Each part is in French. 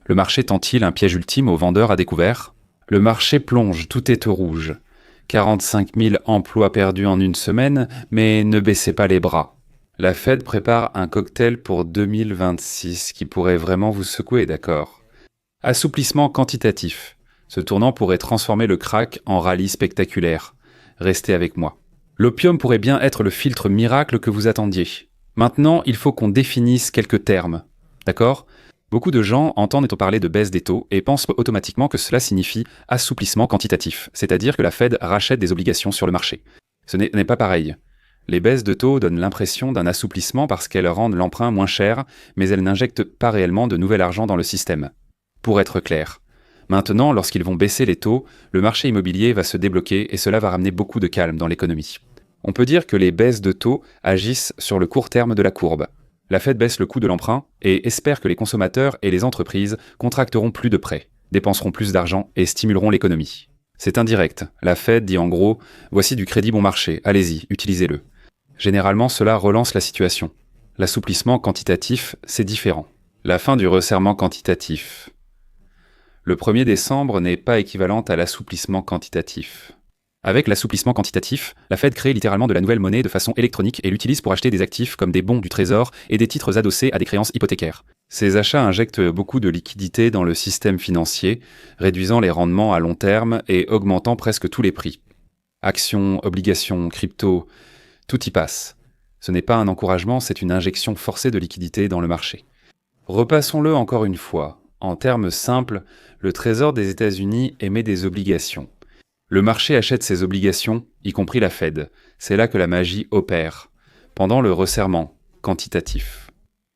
Le marché tend-il un piège ultime aux vendeurs à découvert? Le marché plonge, tout est au rouge. 45 000 emplois perdus en une semaine, mais ne baissez pas les bras. La Fed prépare un cocktail pour 2026 qui pourrait vraiment vous secouer, d'accord? Assouplissement quantitatif. Ce tournant pourrait transformer le krach en rallye spectaculaire. Restez avec moi. L'opium pourrait bien être le filtre miracle que vous attendiez. Maintenant, il faut qu'on définisse quelques termes. D'accord? Beaucoup de gens entendent parler de baisse des taux et pensent automatiquement que cela signifie assouplissement quantitatif, c'est-à-dire que la Fed rachète des obligations sur le marché. Ce n'est pas pareil. Les baisses de taux donnent l'impression d'un assouplissement parce qu'elles rendent l'emprunt moins cher, mais elles n'injectent pas réellement de nouvel argent dans le système. Pour être clair, maintenant, lorsqu'ils vont baisser les taux, le marché immobilier va se débloquer et cela va ramener beaucoup de calme dans l'économie. On peut dire que les baisses de taux agissent sur le court terme de la courbe. La Fed baisse le coût de l'emprunt et espère que les consommateurs et les entreprises contracteront plus de prêts, dépenseront plus d'argent et stimuleront l'économie. C'est indirect. La Fed dit en gros « Voici du crédit bon marché, allez-y, utilisez-le ». Généralement, cela relance la situation. L'assouplissement quantitatif, c'est différent. La fin du resserrement quantitatif. Le 1er décembre n'est pas équivalente à l'assouplissement quantitatif. Avec l'assouplissement quantitatif, la Fed crée littéralement de la nouvelle monnaie de façon électronique et l'utilise pour acheter des actifs comme des bons du trésor et des titres adossés à des créances hypothécaires. Ces achats injectent beaucoup de liquidités dans le système financier, réduisant les rendements à long terme et augmentant presque tous les prix. Actions, obligations, crypto, tout y passe. Ce n'est pas un encouragement, c'est une injection forcée de liquidités dans le marché. Repassons-le encore une fois. En termes simples, le Trésor des États-Unis émet des obligations. Le marché achète ces obligations, y compris la Fed. C'est là que la magie opère, pendant le resserrement quantitatif.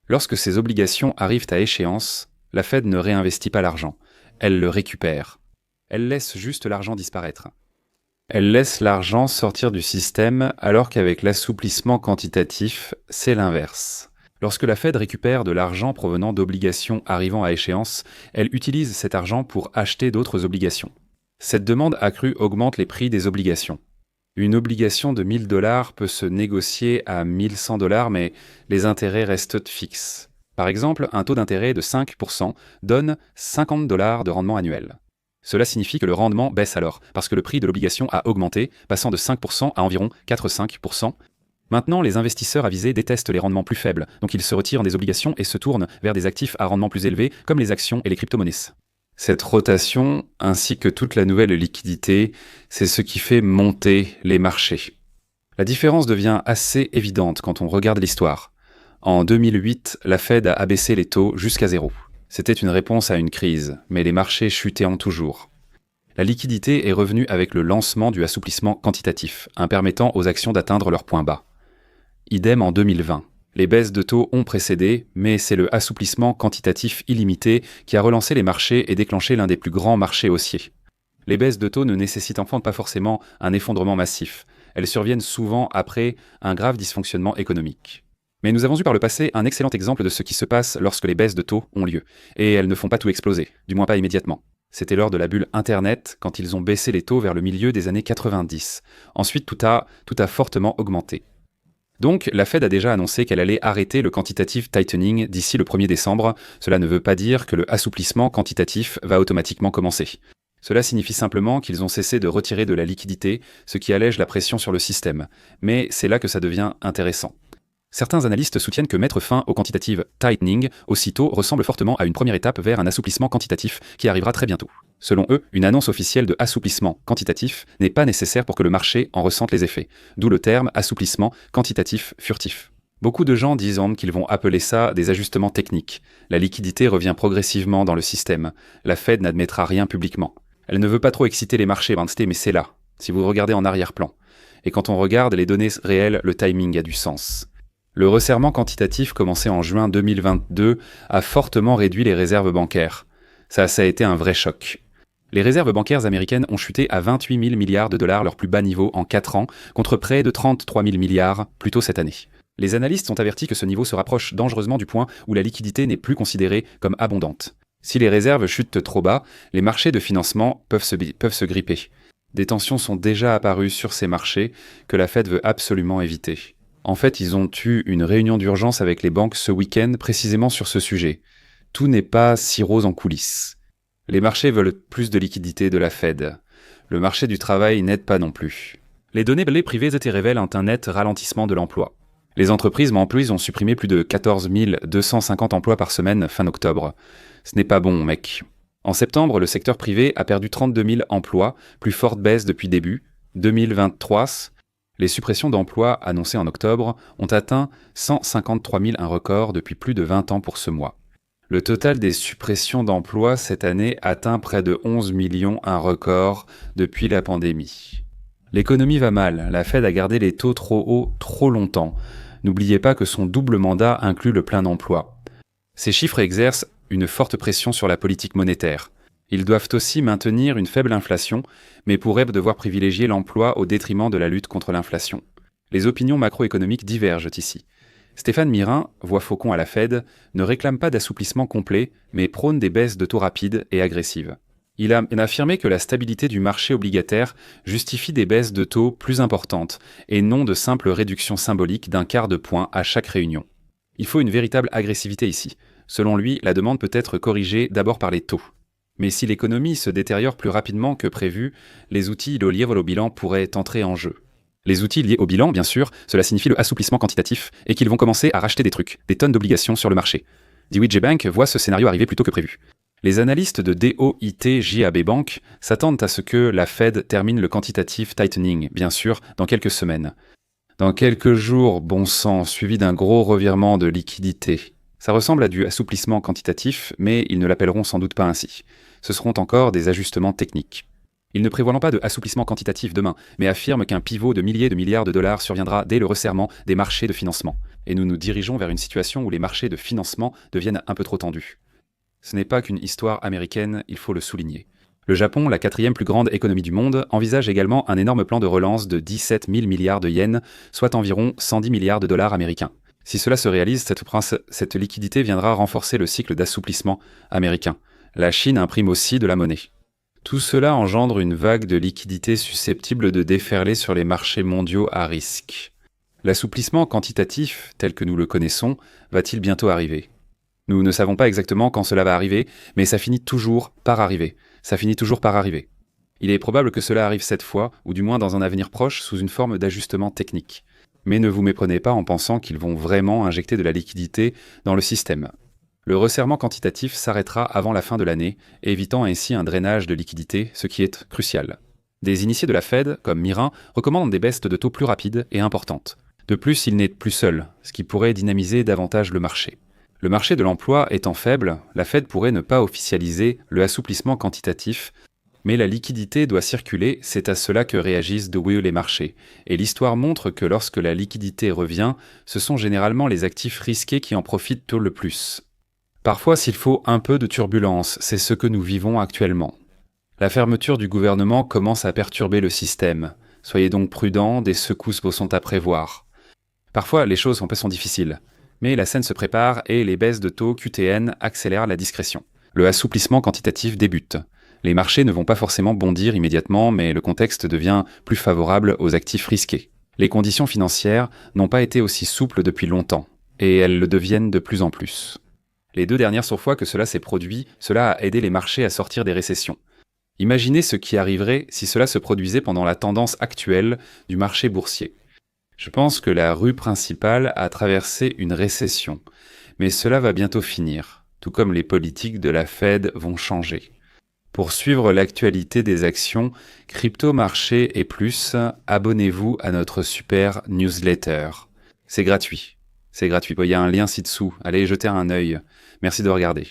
Lorsque ces obligations arrivent à échéance, la Fed ne réinvestit pas l'argent, elle le récupère. Elle laisse juste l'argent disparaître. Elle laisse l'argent sortir du système alors qu'avec l'assouplissement quantitatif, c'est l'inverse. Lorsque la Fed récupère de l'argent provenant d'obligations arrivant à échéance, elle utilise cet argent pour acheter d'autres obligations. Cette demande accrue augmente les prix des obligations. Une obligation de 1 000 $ peut se négocier à 1 100 $, mais les intérêts restent fixes. Par exemple, un taux d'intérêt de 5% donne 50 $ de rendement annuel. Cela signifie que le rendement baisse alors, parce que le prix de l'obligation a augmenté, passant de 5% à environ 4-5%. Maintenant, les investisseurs avisés détestent les rendements plus faibles, donc ils se retirent des obligations et se tournent vers des actifs à rendement plus élevé, comme les actions et les crypto-monnaies. Cette rotation, ainsi que toute la nouvelle liquidité, c'est ce qui fait monter les marchés. La différence devient assez évidente quand on regarde l'histoire. En 2008, la Fed a abaissé les taux jusqu'à zéro. C'était une réponse à une crise, mais les marchés chutaient toujours. La liquidité est revenue avec le lancement du assouplissement quantitatif, permettant aux actions d'atteindre leur point bas. Idem en 2020. Les baisses de taux ont précédé, mais c'est le assouplissement quantitatif illimité qui a relancé les marchés et déclenché l'un des plus grands marchés haussiers. Les baisses de taux ne nécessitent enfin pas forcément un effondrement massif. Elles surviennent souvent après un grave dysfonctionnement économique. Mais nous avons eu par le passé un excellent exemple de ce qui se passe lorsque les baisses de taux ont lieu. Et elles ne font pas tout exploser, du moins pas immédiatement. C'était lors de la bulle Internet, quand ils ont baissé les taux vers le milieu des années 90. Ensuite, tout a fortement augmenté. Donc, la Fed a déjà annoncé qu'elle allait arrêter le quantitative tightening d'ici le 1er décembre. Cela ne veut pas dire que le assouplissement quantitatif va automatiquement commencer. Cela signifie simplement qu'ils ont cessé de retirer de la liquidité, ce qui allège la pression sur le système. Mais c'est là que ça devient intéressant. Certains analystes soutiennent que mettre fin au quantitative tightening aussitôt ressemble fortement à une première étape vers un assouplissement quantitatif qui arrivera très bientôt. Selon eux, une annonce officielle de assouplissement quantitatif n'est pas nécessaire pour que le marché en ressente les effets, d'où le terme assouplissement quantitatif furtif. Beaucoup de gens disent qu'ils vont appeler ça des ajustements techniques. La liquidité revient progressivement dans le système. La Fed n'admettra rien publiquement. Elle ne veut pas trop exciter les marchés, mais c'est là, si vous regardez en arrière-plan. Et quand on regarde les données réelles, le timing a du sens. Le resserrement quantitatif commencé en juin 2022 a fortement réduit les réserves bancaires. Ça a été un vrai choc. Les réserves bancaires américaines ont chuté à 28 000 milliards $, leur plus bas niveau en 4 ans, contre près de 33 000 milliards plus tôt cette année. Les analystes ont averti que ce niveau se rapproche dangereusement du point où la liquidité n'est plus considérée comme abondante. Si les réserves chutent trop bas, les marchés de financement peuvent se gripper. Des tensions sont déjà apparues sur ces marchés que la Fed veut absolument éviter. En fait, ils ont eu une réunion d'urgence avec les banques ce week-end précisément sur ce sujet. tout n'est pas si rose en coulisses. Les marchés veulent plus de liquidités de la Fed. Le marché du travail n'aide pas non plus. Les données privées révèlent un net ralentissement de l'emploi. Les entreprises ont supprimé plus de 14 250 emplois par semaine fin octobre. Ce n'est pas bon, mec. En septembre, le secteur privé a perdu 32 000 emplois, plus forte baisse depuis début 2023. Les suppressions d'emplois annoncées en octobre ont atteint 153 000, un record depuis plus de 20 ans pour ce mois. Le total des suppressions d'emplois cette année atteint près de 11 millions, un record depuis la pandémie. L'économie va mal, la Fed a gardé les taux trop hauts trop longtemps. N'oubliez pas que son double mandat inclut le plein emploi. Ces chiffres exercent une forte pression sur la politique monétaire. Ils doivent aussi maintenir une faible inflation, mais pourraient devoir privilégier l'emploi au détriment de la lutte contre l'inflation. Les opinions macroéconomiques divergent ici. Stéphane Mirin, voix faucon à la Fed, ne réclame pas d'assouplissement complet, mais prône des baisses de taux rapides et agressives. Il a affirmé que la stabilité du marché obligataire justifie des baisses de taux plus importantes, et non de simples réductions symboliques d'un quart de point à chaque réunion. Il faut une véritable agressivité ici. Selon lui, la demande peut être corrigée d'abord par les taux. Mais si l'économie se détériore plus rapidement que prévu, les outils liés au bilan pourraient entrer en jeu. Les outils liés au bilan, bien sûr, cela signifie le assouplissement quantitatif et qu'ils vont commencer à racheter des trucs, des tonnes d'obligations sur le marché. DWJ Bank voit ce scénario arriver plus tôt que prévu. Les analystes de DOIT JAB Bank s'attendent à ce que la Fed termine le quantitative tightening, bien sûr, dans quelques semaines. Dans quelques jours, bon sang, suivi d'un gros revirement de liquidité. Ça ressemble à du assouplissement quantitatif, mais ils ne l'appelleront sans doute pas ainsi. Ce seront encore des ajustements techniques. Ils ne prévoient pas de assouplissement quantitatif demain, mais affirment qu'un pivot de milliers de milliards de dollars surviendra dès le resserrement des marchés de financement. Et nous nous dirigeons vers une situation où les marchés de financement deviennent un peu trop tendus. Ce n'est pas qu'une histoire américaine, il faut le souligner. Le Japon, la 4e plus grande économie du monde, envisage également un énorme plan de relance de 17 000 milliards de yens, soit environ 110 milliards de dollars américains. Si cela se réalise, cette liquidité viendra renforcer le cycle d'assouplissement américain. La Chine imprime aussi de la monnaie. Tout cela engendre une vague de liquidité susceptible de déferler sur les marchés mondiaux à risque. L'assouplissement quantitatif, tel que nous le connaissons, va-t-il bientôt arriver ? Nous ne savons pas exactement quand cela va arriver, mais ça finit toujours par arriver. Il est probable que cela arrive cette fois, ou du moins dans un avenir proche, sous une forme d'ajustement technique. Mais ne vous méprenez pas en pensant qu'ils vont vraiment injecter de la liquidité dans le système. Le resserrement quantitatif s'arrêtera avant la fin de l'année, évitant ainsi un drainage de liquidités, ce qui est crucial. Des initiés de la Fed, comme Mirin, recommandent des baisses de taux plus rapides et importantes. De plus, il n'est plus seul, ce qui pourrait dynamiser davantage le marché. Le marché de l'emploi étant faible, la Fed pourrait ne pas officialiser le assouplissement quantitatif, mais la liquidité doit circuler, c'est à cela que réagissent les marchés. Et l'histoire montre que lorsque la liquidité revient, ce sont généralement les actifs risqués qui en profitent le plus. Parfois, s'il faut un peu de turbulence, c'est ce que nous vivons actuellement. La fermeture du gouvernement commence à perturber le système. Soyez donc prudents, des secousses sont à prévoir. Parfois, les choses sont difficiles. Mais la scène se prépare et les baisses de taux QTN accélèrent la discrétion. Le assouplissement quantitatif débute. Les marchés ne vont pas forcément bondir immédiatement, mais le contexte devient plus favorable aux actifs risqués. Les conditions financières n'ont pas été aussi souples depuis longtemps, et elles le deviennent de plus en plus. Les 2 dernières fois que cela s'est produit, cela a aidé les marchés à sortir des récessions. Imaginez ce qui arriverait si cela se produisait pendant la tendance actuelle du marché boursier. Je pense que la rue principale a traversé une récession, mais cela va bientôt finir, tout comme les politiques de la Fed vont changer. Pour suivre l'actualité des actions, crypto-marché et plus, abonnez-vous à notre super newsletter. C'est gratuit. Il y a un lien ci-dessous. Allez jeter un œil. Merci de regarder.